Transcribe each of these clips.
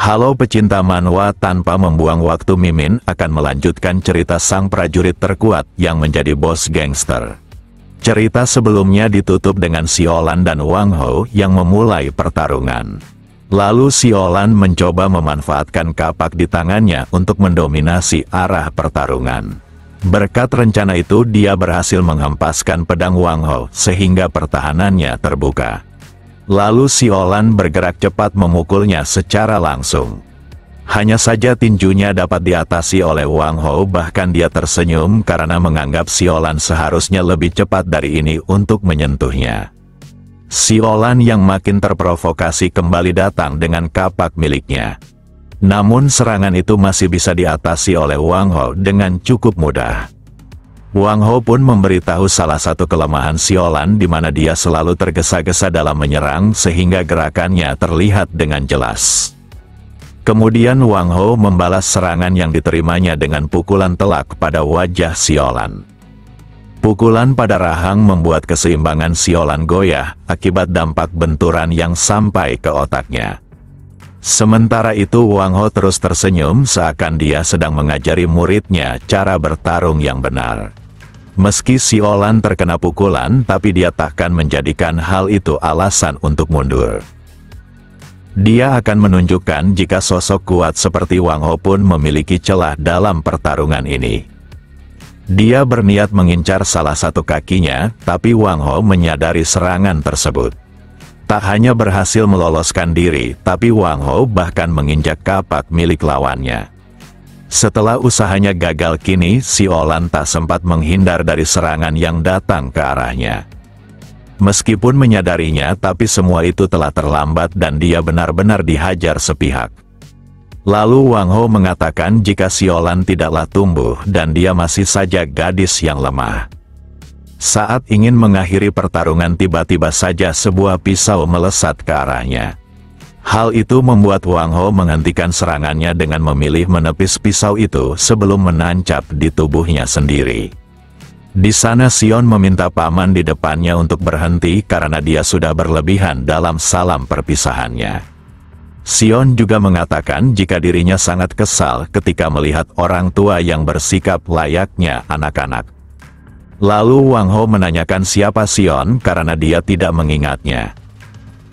Halo pecinta manhwa, tanpa membuang waktu Mimin akan melanjutkan cerita sang prajurit terkuat yang menjadi bos gangster. Cerita sebelumnya ditutup dengan Siolan dan Wang Ho yang memulai pertarungan. Lalu Siolan mencoba memanfaatkan kapak di tangannya untuk mendominasi arah pertarungan. Berkat rencana itu dia berhasil menghempaskan pedang Wang Ho sehingga pertahanannya terbuka. Lalu Siolan bergerak cepat memukulnya secara langsung. Hanya saja tinjunya dapat diatasi oleh Wang Ho, bahkan dia tersenyum karena menganggap Siolan seharusnya lebih cepat dari ini untuk menyentuhnya. Siolan yang makin terprovokasi kembali datang dengan kapak miliknya. Namun serangan itu masih bisa diatasi oleh Wang Ho dengan cukup mudah. Wang Ho pun memberitahu salah satu kelemahan Siolan di mana dia selalu tergesa-gesa dalam menyerang sehingga gerakannya terlihat dengan jelas. Kemudian Wang Ho membalas serangan yang diterimanya dengan pukulan telak pada wajah Siolan. Pukulan pada rahang membuat keseimbangan Siolan goyah akibat dampak benturan yang sampai ke otaknya. Sementara itu Wang Ho terus tersenyum seakan dia sedang mengajari muridnya cara bertarung yang benar. Meski Siolan terkena pukulan, tapi dia takkan menjadikan hal itu alasan untuk mundur. Dia akan menunjukkan jika sosok kuat seperti Wang Ho pun memiliki celah dalam pertarungan ini. Dia berniat mengincar salah satu kakinya, tapi Wang Ho menyadari serangan tersebut. Tak hanya berhasil meloloskan diri, tapi Wang Ho bahkan menginjak kapak milik lawannya. Setelah usahanya gagal, kini Siolan tak sempat menghindar dari serangan yang datang ke arahnya. Meskipun menyadarinya, tapi semua itu telah terlambat dan dia benar-benar dihajar sepihak. Lalu Wang Ho mengatakan jika Siolan tidaklah tumbuh dan dia masih saja gadis yang lemah. Saat ingin mengakhiri pertarungan, tiba-tiba saja sebuah pisau melesat ke arahnya. Hal itu membuat Wang Ho menghentikan serangannya dengan memilih menepis pisau itu sebelum menancap di tubuhnya sendiri. Di sana Sion meminta paman di depannya untuk berhenti karena dia sudah berlebihan dalam salam perpisahannya. Sion juga mengatakan jika dirinya sangat kesal ketika melihat orang tua yang bersikap layaknya anak-anak. Lalu Wang Ho menanyakan siapa Sion karena dia tidak mengingatnya.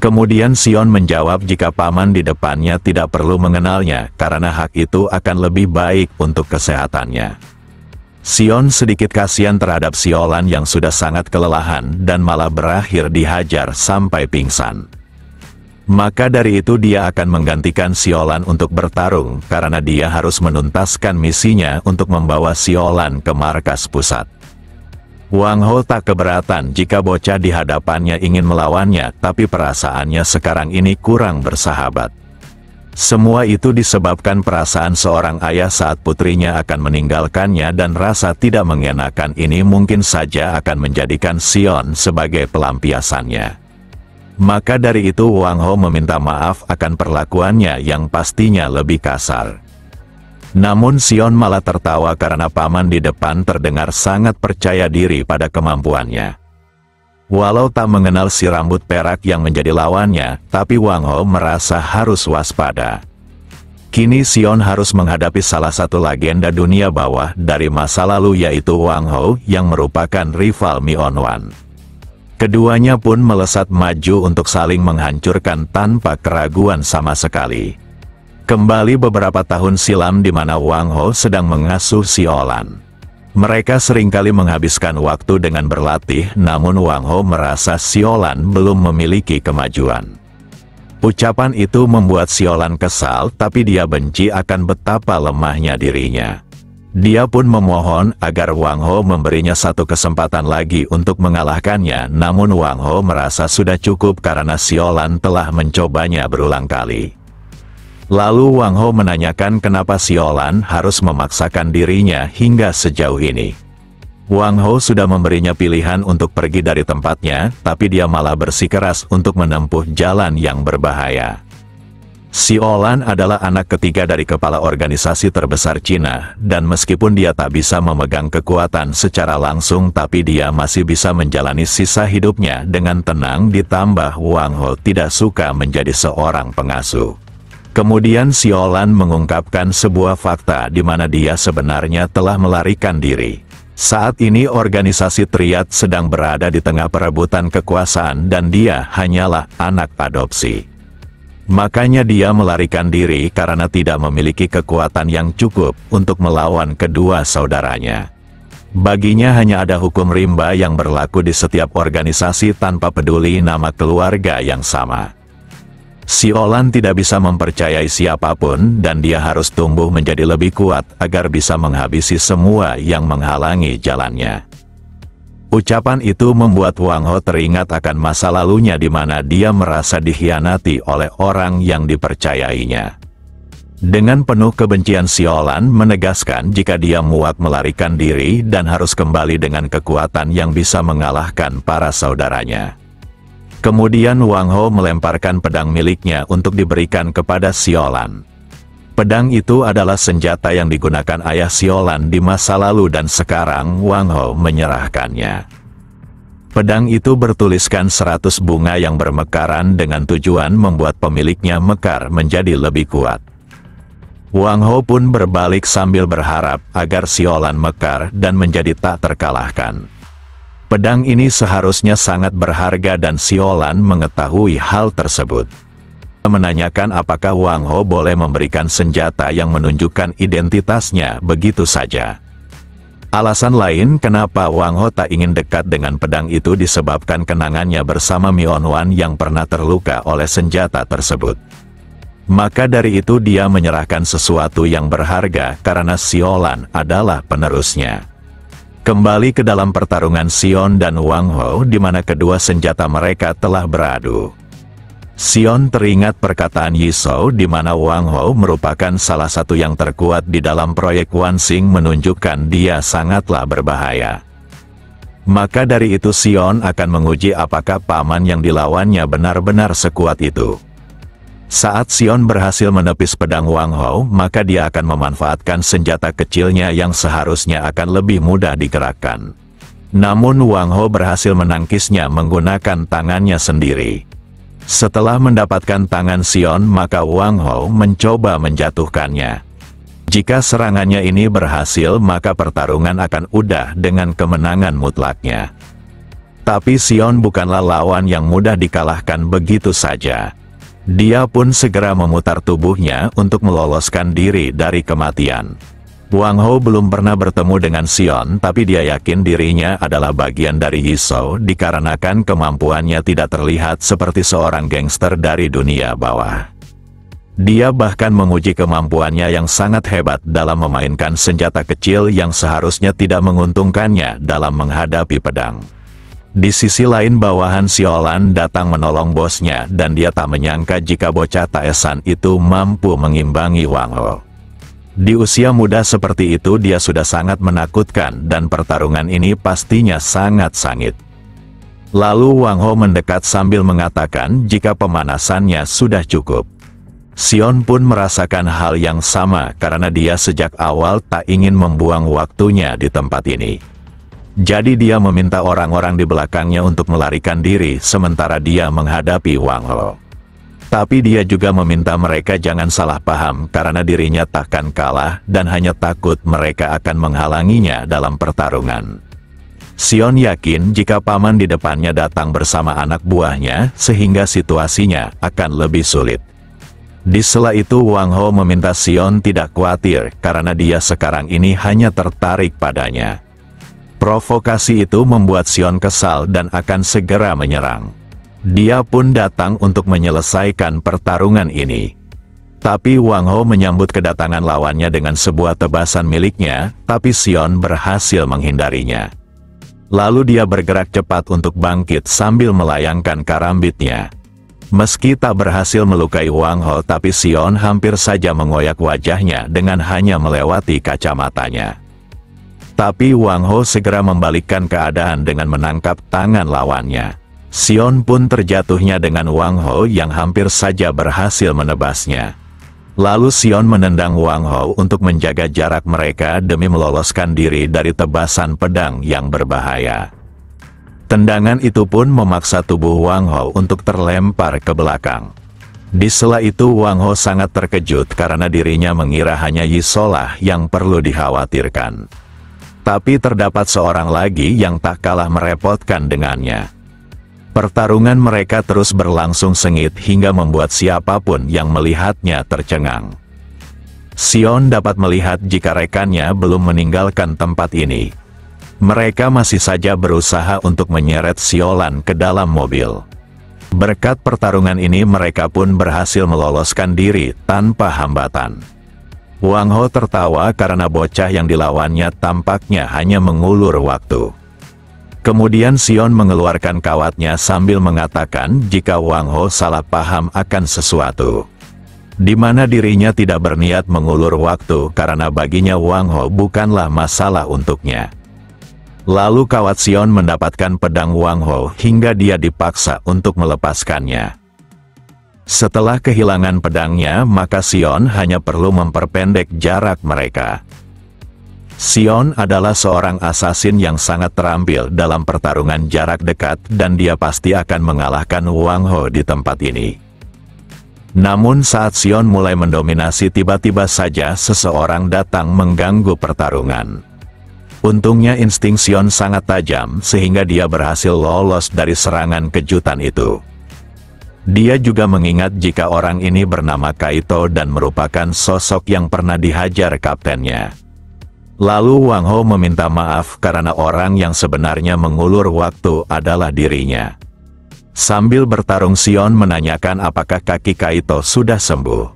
Kemudian Sion menjawab jika paman di depannya tidak perlu mengenalnya karena hak itu akan lebih baik untuk kesehatannya. Sion sedikit kasihan terhadap Siolan yang sudah sangat kelelahan dan malah berakhir dihajar sampai pingsan. Maka dari itu dia akan menggantikan Siolan untuk bertarung karena dia harus menuntaskan misinya untuk membawa Siolan ke markas pusat. Wang Ho tak keberatan jika bocah di hadapannya ingin melawannya, tapi perasaannya sekarang ini kurang bersahabat. Semua itu disebabkan perasaan seorang ayah saat putrinya akan meninggalkannya dan rasa tidak mengenakan ini mungkin saja akan menjadikan Sion sebagai pelampiasannya. Maka dari itu Wang Ho meminta maaf akan perlakuannya yang pastinya lebih kasar. Namun Sion malah tertawa karena paman di depan terdengar sangat percaya diri pada kemampuannya. Walau tak mengenal si rambut perak yang menjadi lawannya, tapi Wang Ho merasa harus waspada. Kini Sion harus menghadapi salah satu legenda dunia bawah dari masa lalu, yaitu Wang Ho yang merupakan rival Mionwan. Keduanya pun melesat maju untuk saling menghancurkan tanpa keraguan sama sekali. Kembali beberapa tahun silam di mana Wang Ho sedang mengasuh Siolan. Mereka seringkali menghabiskan waktu dengan berlatih, namun Wang Ho merasa Siolan belum memiliki kemajuan. Ucapan itu membuat Siolan kesal, tapi dia benci akan betapa lemahnya dirinya. Dia pun memohon agar Wang Ho memberinya satu kesempatan lagi untuk mengalahkannya, namun Wang Ho merasa sudah cukup karena Siolan telah mencobanya berulang kali. Lalu Wang Ho menanyakan kenapa Siolan harus memaksakan dirinya hingga sejauh ini. Wang Ho sudah memberinya pilihan untuk pergi dari tempatnya, tapi dia malah bersikeras untuk menempuh jalan yang berbahaya. Siolan adalah anak ketiga dari kepala organisasi terbesar Cina, dan meskipun dia tak bisa memegang kekuatan secara langsung tapi dia masih bisa menjalani sisa hidupnya dengan tenang, ditambah Wang Ho tidak suka menjadi seorang pengasuh. Kemudian Siolan mengungkapkan sebuah fakta di mana dia sebenarnya telah melarikan diri. Saat ini organisasi Triad sedang berada di tengah perebutan kekuasaan dan dia hanyalah anak adopsi. Makanya dia melarikan diri karena tidak memiliki kekuatan yang cukup untuk melawan kedua saudaranya. Baginya hanya ada hukum rimba yang berlaku di setiap organisasi tanpa peduli nama keluarga yang sama. Siolan tidak bisa mempercayai siapapun dan dia harus tumbuh menjadi lebih kuat agar bisa menghabisi semua yang menghalangi jalannya. Ucapan itu membuat Wang Ho teringat akan masa lalunya di mana dia merasa dikhianati oleh orang yang dipercayainya. Dengan penuh kebencian, Siolan menegaskan jika dia muak melarikan diri dan harus kembali dengan kekuatan yang bisa mengalahkan para saudaranya. Kemudian Wang Ho melemparkan pedang miliknya untuk diberikan kepada Siolan. Pedang itu adalah senjata yang digunakan ayah Siolan di masa lalu dan sekarang Wang Ho menyerahkannya. Pedang itu bertuliskan 100 bunga yang bermekaran dengan tujuan membuat pemiliknya mekar menjadi lebih kuat. Wang Ho pun berbalik sambil berharap agar Siolan mekar dan menjadi tak terkalahkan. Pedang ini seharusnya sangat berharga dan Siolan mengetahui hal tersebut. Menanyakan apakah Wang Ho boleh memberikan senjata yang menunjukkan identitasnya begitu saja. Alasan lain kenapa Wang Ho tak ingin dekat dengan pedang itu disebabkan kenangannya bersama Mion Wan yang pernah terluka oleh senjata tersebut. Maka dari itu dia menyerahkan sesuatu yang berharga karena Siolan adalah penerusnya. Kembali ke dalam pertarungan Sion dan Wang Ho di mana kedua senjata mereka telah beradu. Sion teringat perkataan Yishou di mana Wang Ho merupakan salah satu yang terkuat di dalam proyek Wansing menunjukkan dia sangatlah berbahaya. Maka dari itu Sion akan menguji apakah paman yang dilawannya benar-benar sekuat itu. Saat Sion berhasil menepis pedang Wang Ho, maka dia akan memanfaatkan senjata kecilnya yang seharusnya akan lebih mudah digerakkan. Namun Wang Ho berhasil menangkisnya menggunakan tangannya sendiri. Setelah mendapatkan tangan Sion, maka Wang Ho mencoba menjatuhkannya. Jika serangannya ini berhasil, maka pertarungan akan udah dengan kemenangan mutlaknya. Tapi Sion bukanlah lawan yang mudah dikalahkan begitu saja. Dia pun segera memutar tubuhnya untuk meloloskan diri dari kematian. Wang Ho belum pernah bertemu dengan Sion, tapi dia yakin dirinya adalah bagian dari Yishou dikarenakan kemampuannya tidak terlihat seperti seorang gangster dari dunia bawah. Dia bahkan menguji kemampuannya yang sangat hebat dalam memainkan senjata kecil yang seharusnya tidak menguntungkannya dalam menghadapi pedang. Di sisi lain bawahan Siolan datang menolong bosnya dan dia tak menyangka jika bocah Taesan itu mampu mengimbangi Wang Ho. Di usia muda seperti itu dia sudah sangat menakutkan dan pertarungan ini pastinya sangat sengit. Lalu Wang Ho mendekat sambil mengatakan jika pemanasannya sudah cukup. Sion pun merasakan hal yang sama karena dia sejak awal tak ingin membuang waktunya di tempat ini. Jadi dia meminta orang-orang di belakangnya untuk melarikan diri sementara dia menghadapi Wang Ho. Tapi dia juga meminta mereka jangan salah paham karena dirinya takkan kalah dan hanya takut mereka akan menghalanginya dalam pertarungan. Sion yakin jika paman di depannya datang bersama anak buahnya sehingga situasinya akan lebih sulit. Di sela itu Wang Ho meminta Sion tidak khawatir karena dia sekarang ini hanya tertarik padanya. Provokasi itu membuat Sion kesal dan akan segera menyerang. Dia pun datang untuk menyelesaikan pertarungan ini. Tapi Wang Ho menyambut kedatangan lawannya dengan sebuah tebasan miliknya, tapi Sion berhasil menghindarinya. Lalu dia bergerak cepat untuk bangkit sambil melayangkan karambitnya. Meski tak berhasil melukai Wang Ho, tapi Sion hampir saja mengoyak wajahnya dengan hanya melewati kacamatanya. Tapi Wang Ho segera membalikkan keadaan dengan menangkap tangan lawannya. Sion pun terjatuhnya dengan Wang Ho yang hampir saja berhasil menebasnya. Lalu Sion menendang Wang Ho untuk menjaga jarak mereka demi meloloskan diri dari tebasan pedang yang berbahaya. Tendangan itu pun memaksa tubuh Wang Ho untuk terlempar ke belakang. Di sela itu Wang Ho sangat terkejut karena dirinya mengira hanya Yisolah yang perlu dikhawatirkan. Tapi terdapat seorang lagi yang tak kalah merepotkan dengannya. Pertarungan mereka terus berlangsung sengit hingga membuat siapapun yang melihatnya tercengang. Sion dapat melihat jika rekannya belum meninggalkan tempat ini. Mereka masih saja berusaha untuk menyeret Siolan ke dalam mobil. Berkat pertarungan ini mereka pun berhasil meloloskan diri tanpa hambatan. Wang Ho tertawa karena bocah yang dilawannya tampaknya hanya mengulur waktu. Kemudian Sion mengeluarkan kawatnya sambil mengatakan jika Wang Ho salah paham akan sesuatu. Di mana dirinya tidak berniat mengulur waktu karena baginya Wang Ho bukanlah masalah untuknya. Lalu kawat Sion mendapatkan pedang Wang Ho hingga dia dipaksa untuk melepaskannya. Setelah kehilangan pedangnya maka Sion hanya perlu memperpendek jarak mereka. Sion adalah seorang asasin yang sangat terampil dalam pertarungan jarak dekat dan dia pasti akan mengalahkan Wang Ho di tempat ini. Namun saat Sion mulai mendominasi tiba-tiba saja seseorang datang mengganggu pertarungan. Untungnya insting Sion sangat tajam sehingga dia berhasil lolos dari serangan kejutan itu. Dia juga mengingat jika orang ini bernama Kaito dan merupakan sosok yang pernah dihajar kaptennya. Lalu Wang Ho meminta maaf karena orang yang sebenarnya mengulur waktu adalah dirinya. Sambil bertarung Sion menanyakan apakah kaki Kaito sudah sembuh.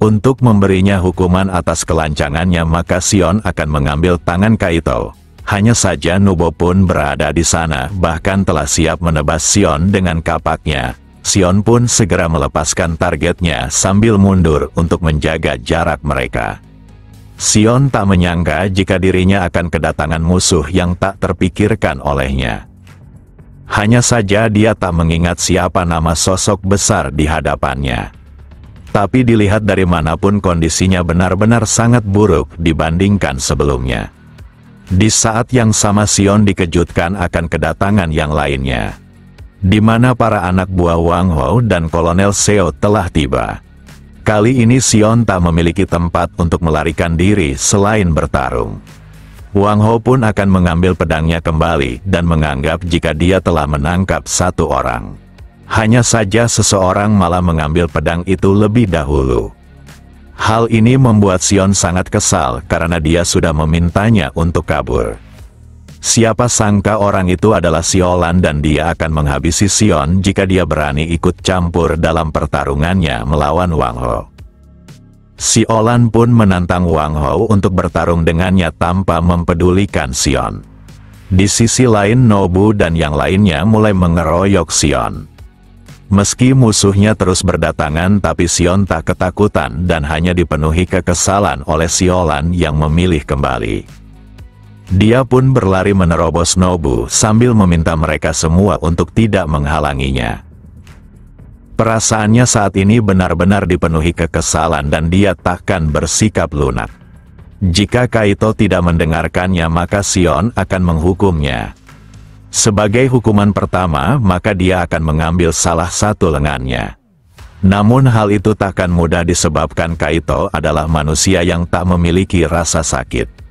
Untuk memberinya hukuman atas kelancangannya maka Sion akan mengambil tangan Kaito. Hanya saja Nubo pun berada di sana bahkan telah siap menebas Sion dengan kapaknya. Sion pun segera melepaskan targetnya sambil mundur untuk menjaga jarak mereka. Sion tak menyangka jika dirinya akan kedatangan musuh yang tak terpikirkan olehnya. Hanya saja dia tak mengingat siapa nama sosok besar di hadapannya. Tapi dilihat dari manapun kondisinya benar-benar sangat buruk dibandingkan sebelumnya. Di saat yang sama Sion dikejutkan akan kedatangan yang lainnya. Di mana para anak buah Wang Ho dan Kolonel Seo telah tiba. Kali ini Sion tak memiliki tempat untuk melarikan diri selain bertarung. Wang Ho pun akan mengambil pedangnya kembali dan menganggap jika dia telah menangkap satu orang. Hanya saja seseorang malah mengambil pedang itu lebih dahulu. Hal ini membuat Sion sangat kesal karena dia sudah memintanya untuk kabur. Siapa sangka orang itu adalah Siolan dan dia akan menghabisi Sion jika dia berani ikut campur dalam pertarungannya melawan Wang Ho. Siolan pun menantang Wang Ho untuk bertarung dengannya tanpa mempedulikan Sion. Di sisi lain Nobu dan yang lainnya mulai mengeroyok Sion. Meski musuhnya terus berdatangan tapi Sion tak ketakutan dan hanya dipenuhi kekesalan oleh Siolan yang memilih kembali. Dia pun berlari menerobos Nobu sambil meminta mereka semua untuk tidak menghalanginya. Perasaannya saat ini benar-benar dipenuhi kekesalan dan dia takkan bersikap lunak. Jika Kaito tidak mendengarkannya maka Sion akan menghukumnya. Sebagai hukuman pertama maka dia akan mengambil salah satu lengannya. Namun hal itu takkan mudah disebabkan Kaito adalah manusia yang tak memiliki rasa sakit.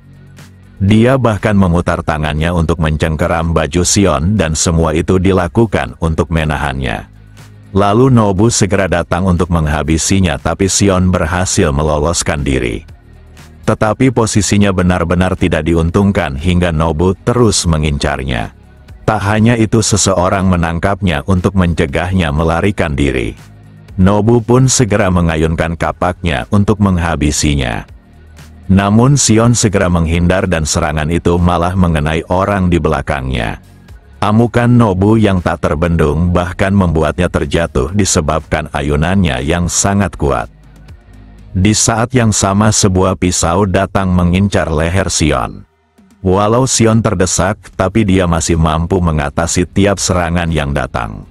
Dia bahkan memutar tangannya untuk mencengkeram baju Sion dan semua itu dilakukan untuk menahannya. Lalu Nobu segera datang untuk menghabisinya tapi Sion berhasil meloloskan diri. Tetapi posisinya benar-benar tidak diuntungkan hingga Nobu terus mengincarnya. Tak hanya itu seseorang menangkapnya untuk mencegahnya melarikan diri. Nobu pun segera mengayunkan kapaknya untuk menghabisinya. Namun Sion segera menghindar dan serangan itu malah mengenai orang di belakangnya. Amukan Nobu yang tak terbendung bahkan membuatnya terjatuh disebabkan ayunannya yang sangat kuat. Di saat yang sama sebuah pisau datang mengincar leher Sion. Walau Sion terdesak, tapi dia masih mampu mengatasi tiap serangan yang datang.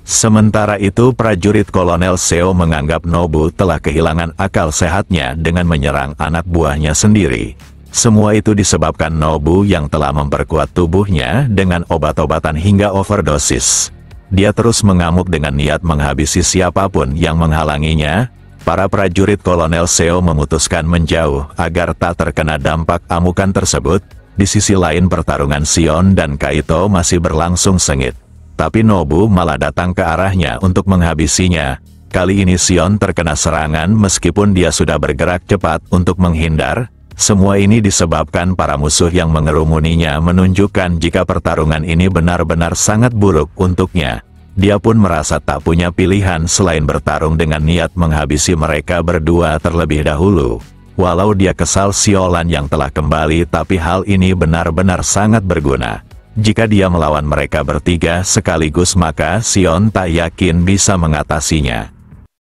Sementara itu prajurit Kolonel Seo menganggap Nobu telah kehilangan akal sehatnya dengan menyerang anak buahnya sendiri. Semua itu disebabkan Nobu yang telah memperkuat tubuhnya dengan obat-obatan hingga overdosis. Dia terus mengamuk dengan niat menghabisi siapapun yang menghalanginya. Para prajurit Kolonel Seo memutuskan menjauh agar tak terkena dampak amukan tersebut. Di sisi lain pertarungan Sion dan Kaito masih berlangsung sengit. Tapi Nobu malah datang ke arahnya untuk menghabisinya. Kali ini Sion terkena serangan meskipun dia sudah bergerak cepat untuk menghindar. Semua ini disebabkan para musuh yang mengerumuninya menunjukkan jika pertarungan ini benar-benar sangat buruk untuknya. Dia pun merasa tak punya pilihan selain bertarung dengan niat menghabisi mereka berdua terlebih dahulu. Walau dia kesal Siolan yang telah kembali, tapi hal ini benar-benar sangat berguna. Jika dia melawan mereka bertiga sekaligus, maka Sion tak yakin bisa mengatasinya.